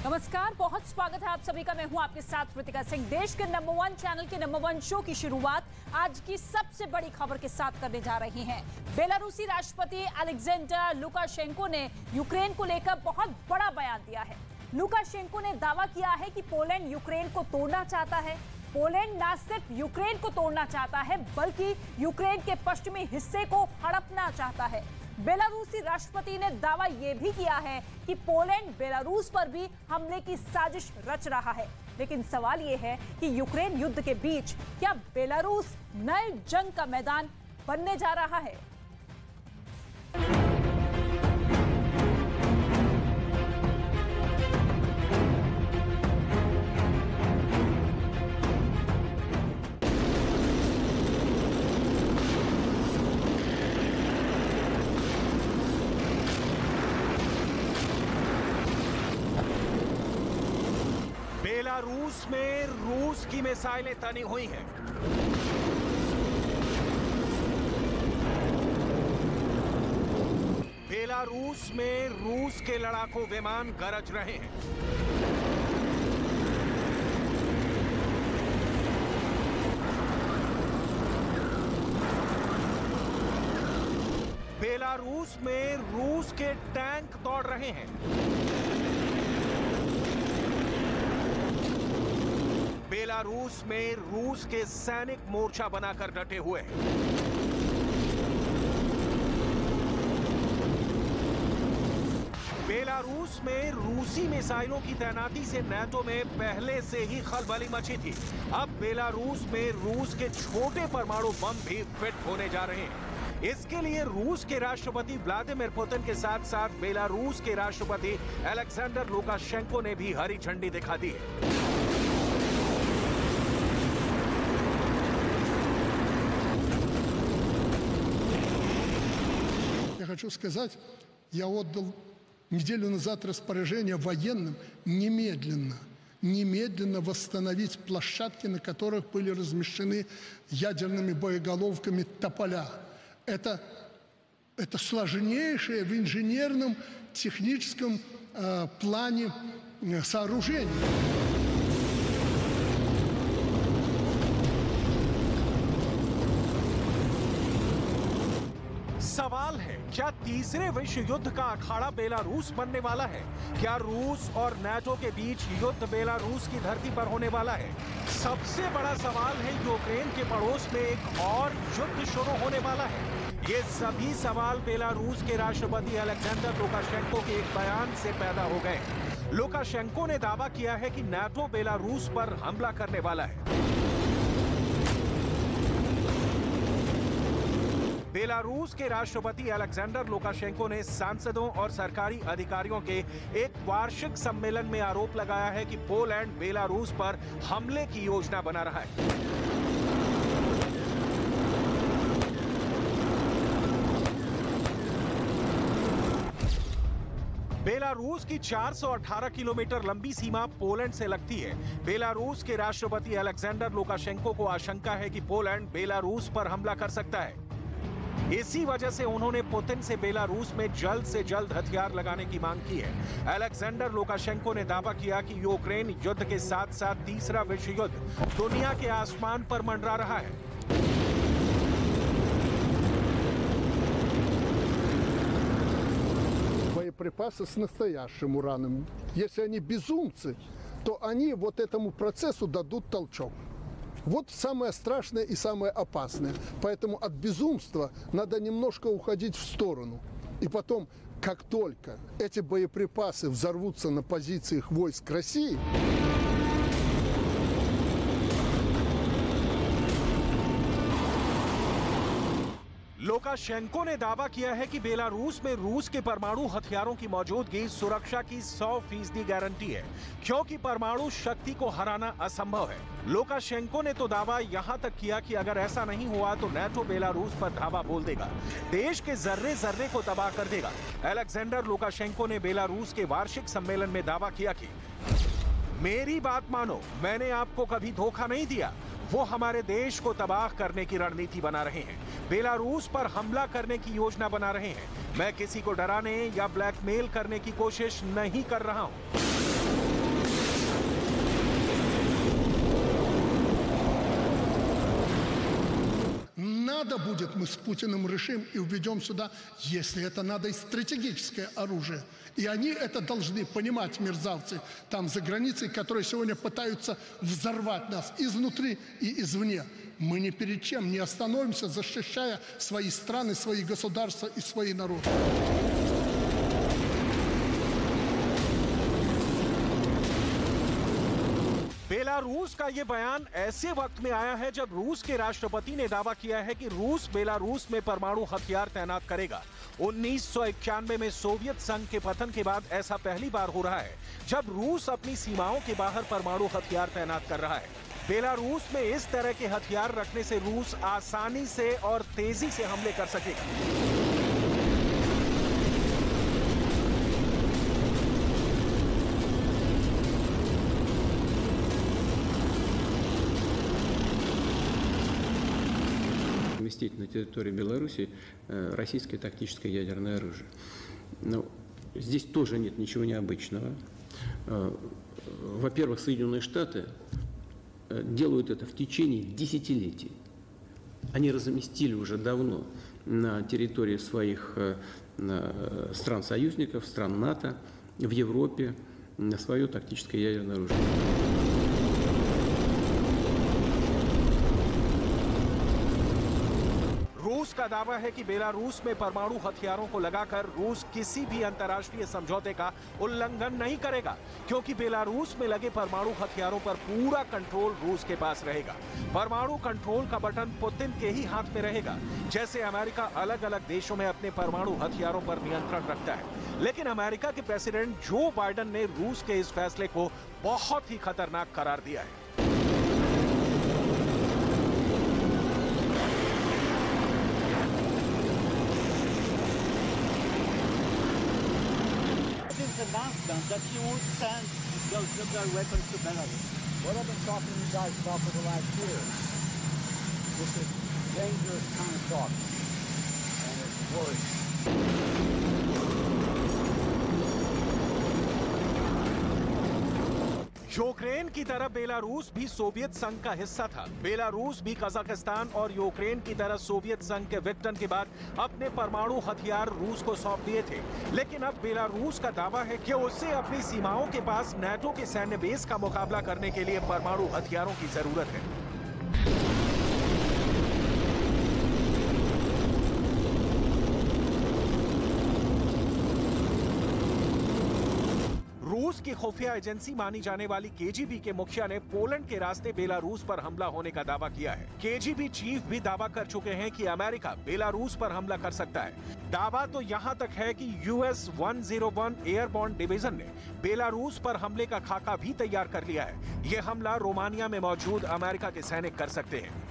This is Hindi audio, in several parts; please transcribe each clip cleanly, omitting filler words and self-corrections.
नमस्कार, बहुत स्वागत है आप सभी का। मैं हूं आपके साथ कृतिका सिंह। देश के नंबर 1 चैनल के नंबर 1 शो की शुरुआत आज की सबसे बड़ी खबर के साथ करने जा रही हैं। बेलारूसी राष्ट्रपति अलेक्जेंडर लुकाशेंको ने यूक्रेन को लेकर बहुत बड़ा बयान दिया है। लुकाशेंको ने दावा किया है कि पोलैंड यूक्रेन को तोड़ना चाहता है। पोलैंड न सिर्फ यूक्रेन को तोड़ना चाहता है बल्कि यूक्रेन के पश्चिमी हिस्से को हड़पना चाहता है। बेलारूसी राष्ट्रपति ने दावा यह भी किया है कि पोलैंड बेलारूस पर भी हमले की साजिश रच रहा है। लेकिन सवाल यह है कि यूक्रेन युद्ध के बीच क्या बेलारूस नए जंग का मैदान बनने जा रहा है? बेलारूस में रूस की मिसाइलें तनी हुई हैं। बेलारूस में रूस के लड़ाकू विमान गरज रहे हैं। बेलारूस में रूस के टैंक दौड़ रहे हैं। बेलारूस में रूस के सैनिक मोर्चा बनाकर डटे हुए हैं। बेलारूस में रूसी मिसाइलों की तैनाती से नाटो में पहले से ही खलबली मची थी। अब बेलारूस में रूस के छोटे परमाणु बम भी फिट होने जा रहे हैं। इसके लिए रूस के राष्ट्रपति व्लादिमीर पुतिन के साथ साथ बेलारूस के राष्ट्रपति अलेक्जेंडर लुकाशेंको ने भी हरी झंडी दिखा दी है। Я хочу сказать, я отдал неделю назад распоряжение военным немедленно восстановить площадки, на которых были размещены ядерными боеголовками тополя. Это сложнейшее в инженерном, техническом плане сооружение. सवाल है, क्या तीसरे विश्व युद्ध का अखाड़ा बेलारूस बनने वाला है? क्या रूस और नाटो के बीच युद्ध बेलारूस की धरती पर होने वाला है? सबसे बड़ा सवाल है, यूक्रेन के पड़ोस में एक और युद्ध शुरू होने वाला है। ये सभी सवाल बेलारूस के राष्ट्रपति अलेक्जेंडर लुकाशेंको के एक बयान से पैदा हो गए। लुकाशेंको ने दावा किया है कि नाटो बेलारूस पर हमला करने वाला है। बेलारूस के राष्ट्रपति अलेक्जेंडर लुकाशेंको ने सांसदों और सरकारी अधिकारियों के एक वार्षिक सम्मेलन में आरोप लगाया है कि पोलैंड बेलारूस पर हमले की योजना बना रहा है। बेलारूस की 418 किलोमीटर लंबी सीमा पोलैंड से लगती है। बेलारूस के राष्ट्रपति अलेक्जेंडर लुकाशेंको को आशंका है कि पोलैंड बेलारूस पर हमला कर सकता है। इसी वजह से उन्होंने पुतिन से बेलारूस में जल्द से जल्द हथियार लगाने की मांग की है। अलेक्जेंडर लुकाशेंको ने दावा किया कि यूक्रेन युद्ध के साथ साथ तीसरा विश्व युद्ध दुनिया के आसमान पर मंडरा रहा है। Боеприпасы с настоящим ураном. Если они безумцы, то они вот этому процессу дадут толчок. Вот самое страшное и самое опасное. Поэтому от безумства надо немножко уходить в сторону. И потом, как только эти боеприпасы взорвутся на позициях войск России... लुकाशेंको ने दावा किया है कि बेलारूस में रूस के परमाणु हथियारों की मौजूदगी सुरक्षा की 100% गारंटी है, क्योंकि परमाणु शक्ति को हराना असंभव है। लुकाशेंको ने तो दावा यहां तक किया कि अगर ऐसा नहीं हुआ तो नाटो बेलारूस पर धावा बोल देगा, देश के जर्रे जर्रे को तबाह कर देगा। अलेक्जेंडर लुकाशेंको ने बेलारूस के वार्षिक सम्मेलन में दावा किया कि मेरी बात मानो, मैंने आपको कभी धोखा नहीं दिया। वो हमारे देश को तबाह करने की रणनीति बना रहे हैं, बेलारूस पर हमला करने की योजना बना रहे हैं। मैं किसी को डराने या ब्लैकमेल करने की कोशिश नहीं कर रहा हूं। надо будет, мы с Путиным решим и введем сюда, если это надо, и стратегическое оружие. И они это должны понимать, мерзавцы, там за границей, которые сегодня пытаются взорвать нас изнутри и извне. Мы ни перед чем не остановимся, защищая свои страны, свои государства и свои народы. बेलारूस का ये बयान ऐसे वक्त में आया है जब रूस के राष्ट्रपति ने दावा किया है कि रूस बेलारूस में परमाणु हथियार तैनात करेगा। 1991 में सोवियत संघ के पतन के बाद ऐसा पहली बार हो रहा है जब रूस अपनी सीमाओं के बाहर परमाणु हथियार तैनात कर रहा है। बेलारूस में इस तरह के हथियार रखने से रूस आसानी से और तेजी से हमले कर सकेगा। Уместить на территории Беларуси российское тактическое ядерное оружие. Но здесь тоже нет ничего необычного. Во-первых, Соединенные Штаты делают это в течение десятилетий. Они разместили уже давно на территории своих стран-союзников, стран НАТО, в Европе свое тактическое ядерное оружие. रूस का दावा है कि बेलारूस में परमाणु हथियारों को लगाकर रूस किसी भी अंतर्राष्ट्रीय समझौते का उल्लंघन नहीं करेगा, क्योंकि बेलारूस में लगे परमाणु हथियारों पर पूरा कंट्रोल रूस के पास रहेगा। परमाणु कंट्रोल का बटन पुतिन के ही हाथ में रहेगा। जैसे अमेरिका अलग अलग देशों में अपने परमाणु हथियारों पर नियंत्रण रखता है, लेकिन अमेरिका के प्रेसिडेंट जो बाइडेन ने रूस के इस फैसले को बहुत ही खतरनाक करार दिया है। Announcement that he would send those nuclear weapons to Belarus. What I've been talking to you guys about for the last year. This is dangerous kind of talk, and it's worrisome. Ukraine की तरह बेलारूस भी सोवियत संघ का हिस्सा था। बेलारूस भी कजाकिस्तान और यूक्रेन की तरह सोवियत संघ के विघटन के बाद अपने परमाणु हथियार रूस को सौंप दिए थे। लेकिन अब बेलारूस का दावा है कि उसे अपनी सीमाओं के पास नाटो के सैन्य बेस का मुकाबला करने के लिए परमाणु हथियारों की जरूरत है। रूस की खुफिया एजेंसी मानी जाने वाली केजीबी के मुखिया ने पोलैंड के रास्ते बेलारूस पर हमला होने का दावा किया है। केजीबी चीफ भी दावा कर चुके हैं कि अमेरिका बेलारूस पर हमला कर सकता है। दावा तो यहां तक है कि US 101 एयरबॉर्न डिवीजन ने बेलारूस पर हमले का खाका भी तैयार कर लिया है। यह हमला रोमानिया में मौजूद अमेरिका के सैनिक कर सकते हैं।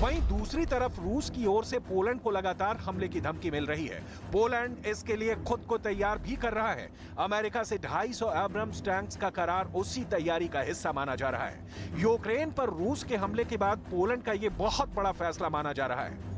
वहीं दूसरी तरफ रूस की ओर से पोलैंड को लगातार हमले की धमकी मिल रही है। पोलैंड इसके लिए खुद को तैयार भी कर रहा है। अमेरिका से 250 एब्रम्स टैंक्स का करार उसी तैयारी का हिस्सा माना जा रहा है। यूक्रेन पर रूस के हमले के बाद पोलैंड का यह बहुत बड़ा फैसला माना जा रहा है।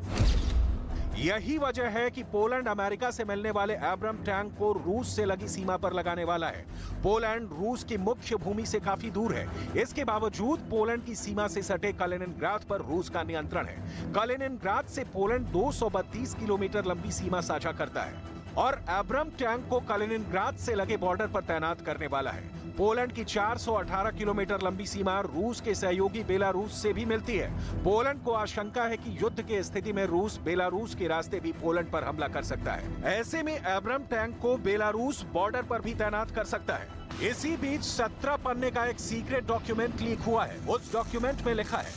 यही वजह है कि पोलैंड अमेरिका से मिलने वाले एब्रम टैंक को रूस से लगी सीमा पर लगाने वाला है। पोलैंड रूस की मुख्य भूमि से काफी दूर है। इसके बावजूद पोलैंड की सीमा से सटे कलिनिनग्राद पर रूस का नियंत्रण है। कलिनिनग्राद से पोलैंड 232 किलोमीटर लंबी सीमा साझा करता है और एब्रम टैंक को कलिनिनग्राद से लगे बॉर्डर पर तैनात करने वाला है। पोलैंड की 418 किलोमीटर लंबी सीमा रूस के सहयोगी बेलारूस से भी मिलती है। पोलैंड को आशंका है कि युद्ध की स्थिति में रूस बेलारूस के रास्ते भी पोलैंड पर हमला कर सकता है। ऐसे में एब्रम टैंक को बेलारूस बॉर्डर पर भी तैनात कर सकता है। इसी बीच 17 पन्ने का एक सीक्रेट डॉक्यूमेंट लीक हुआ है। उस डॉक्यूमेंट में लिखा है,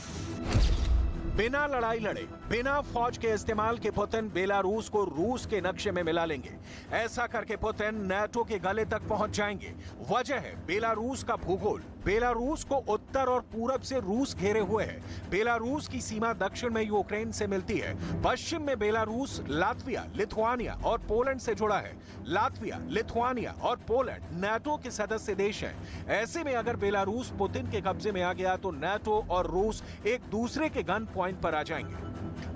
बिना लड़ाई लड़े, बिना फौज के इस्तेमाल के पुतिन बेलारूस को रूस के नक्शे में मिला लेंगे। ऐसा करके पुतिन नाटो के गले तक पहुंच जाएंगे। वजह है बेलारूस का भूगोल। बेलारूस को उत्तर और पूरब से रूस घेरे हुए है। बेलारूस की सीमा दक्षिण में यूक्रेन से मिलती है। पश्चिम में बेलारूस लातविया, लिथुआनिया और पोलैंड से जुड़ा है। लातविया, लिथुआनिया और पोलैंड नाटो के सदस्य देश हैं। ऐसे में अगर बेलारूस पुतिन के कब्जे में आ गया तो नाटो और रूस एक दूसरे के गन पॉइंट पर आ जाएंगे।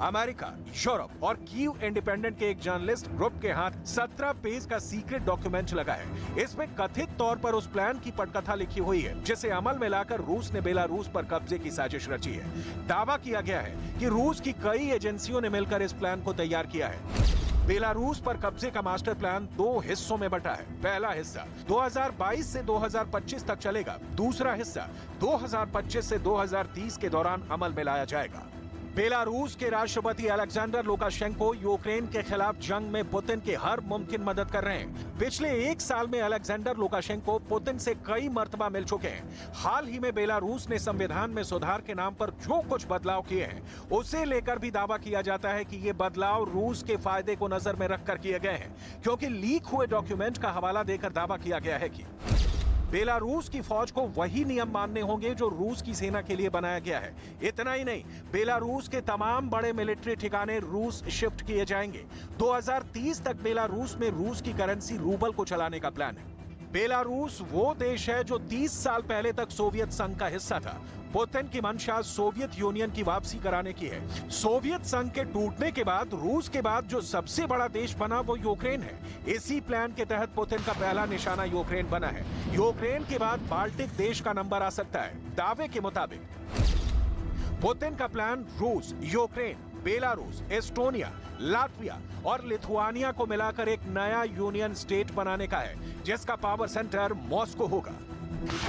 अमेरिका, यूरोप और कीव इंडिपेंडेंट के एक जर्नलिस्ट ग्रुप के हाथ 17 पेज का सीक्रेट डॉक्यूमेंट लगा है। इसमें कथित तौर पर उस प्लान की पटकथा लिखी हुई है जिसे अमल में लाकर रूस ने बेलारूस पर कब्जे की साजिश रची है। दावा किया गया है कि रूस की कई एजेंसियों ने मिलकर इस प्लान को तैयार किया है। बेलारूस पर कब्जे का मास्टर प्लान 2 हिस्सों में बंटा है। पहला हिस्सा 2022 से 2025 तक चलेगा। दूसरा हिस्सा 2025 से 2030 के दौरान अमल में लाया जाएगा। बेलारूस के राष्ट्रपति अलेक्जेंडर लुकाशेंको यूक्रेन के खिलाफ जंग में पुतिन की हर मुमकिन मदद कर रहे हैं। पिछले 1 साल में अलेक्जेंडर लुकाशेंको पुतिन से कई मर्तबा मिल चुके हैं। हाल ही में बेलारूस ने संविधान में सुधार के नाम पर जो कुछ बदलाव किए हैं उसे लेकर भी दावा किया जाता है कि ये बदलाव रूस के फायदे को नजर में रखकर किए गए हैं, क्योंकि लीक हुए डॉक्यूमेंट का हवाला देकर दावा किया गया है कि बेलारूस की फौज को वही नियम मानने होंगे जो रूस की सेना के लिए बनाया गया है। इतना ही नहीं, बेलारूस के तमाम बड़े मिलिट्री ठिकाने रूस शिफ्ट किए जाएंगे। 2030 तक बेलारूस में रूस की करेंसी रूबल को चलाने का प्लान है। बेलारूस वो देश है जो 30 साल पहले तक सोवियत संघ का हिस्सा था। पुतिन की मंशा सोवियत यूनियन की वापसी कराने की है। सोवियत संघ के टूटने के बाद रूस के बाद जो सबसे बड़ा देश बना वो यूक्रेन है। इसी प्लान के तहत पुतिन का पहला निशाना यूक्रेन बना है। यूक्रेन के बाद बाल्टिक देश का नंबर आ सकता है। दावे के मुताबिक पुतिन का प्लान रूस, यूक्रेन, बेलारूस, एस्टोनिया, लातविया और लिथुआनिया को मिलाकर एक नया यूनियन स्टेट बनाने का है, जिसका पावर सेंटर मॉस्को होगा।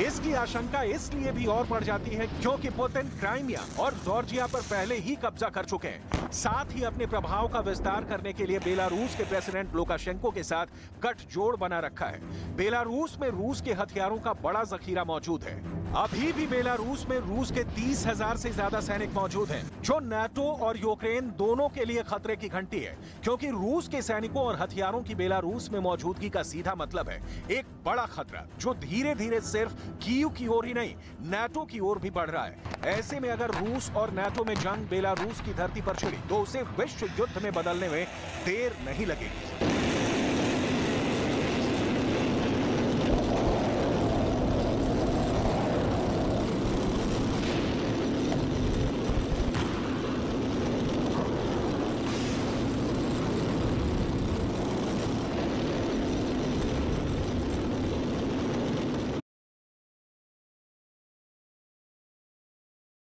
इसकी आशंका इसलिए भी और बढ़ जाती है क्योंकि पुतिन क्राइमिया और जॉर्जिया पर पहले ही कब्जा कर चुके हैं। साथ ही अपने प्रभाव का विस्तार करने के लिए बेलारूस के प्रेसिडेंट लुकाशेंको के साथ गठजोड़ बना रखा है। बेलारूस में रूस के हथियारों का बड़ा जखीरा मौजूद है। अभी भी बेलारूस में रूस के 30,000 से ज्यादा सैनिक मौजूद हैं, जो नाटो और यूक्रेन दोनों के लिए खतरे की घंटी है, क्योंकि रूस के सैनिकों और हथियारों की बेलारूस में मौजूदगी का सीधा मतलब है एक बड़ा खतरा जो धीरे धीरे सिर्फ कीव की ओर ही नहीं, नाटो की ओर भी बढ़ रहा है। ऐसे में अगर रूस और नाटो में जंग बेलारूस की धरती पर छिड़ी तो उसे विश्व युद्ध में बदलने में देर नहीं लगेगी।